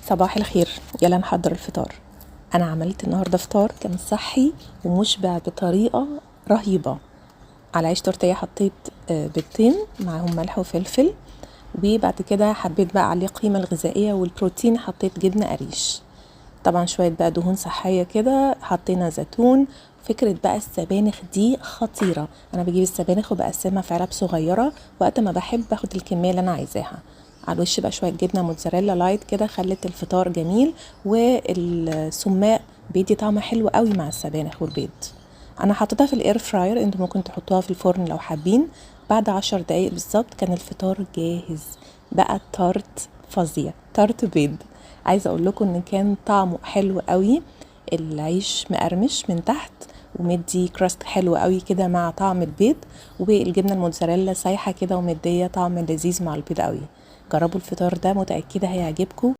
صباح الخير، يلا نحضر الفطار. انا عملت النهارده فطار كان صحي ومشبع بطريقه رهيبه. على عيش تورتيه حطيت بيضتين معاهم ملح وفلفل، وبعد كده حبيت بقى عليه القيمه الغذائيه والبروتين حطيت جبنه قريش، طبعا شويه بقى دهون صحيه كده، حطينا زيتون. فكره بقى السبانخ دي خطيره، انا بجيب السبانخ وبقسمها في علب صغيره وقت ما بحب باخد الكميه اللي انا عايزاها. على الوش بقى شويه جبنه موتزاريلا لايت كده خلت الفطار جميل، والسماق بيدي طعم حلو قوي مع السبانخ والبيض. انا حطيتها في الاير فراير، انتوا ممكن تحطوها في الفرن لو حابين. بعد 10 دقايق بالظبط كان الفطار جاهز. بقى تارت فظيع، تارت بيض. عايزه اقول لكم ان كان طعمه حلو قوي، العيش مقرمش من تحت ومدي كراست حلو قوي كده مع طعم البيض، والجبنه الموتزاريلا سايحه كده ومديه طعم لذيذ مع البيض قوي. جربوا الفطار ده، متاكده هيعجبكم.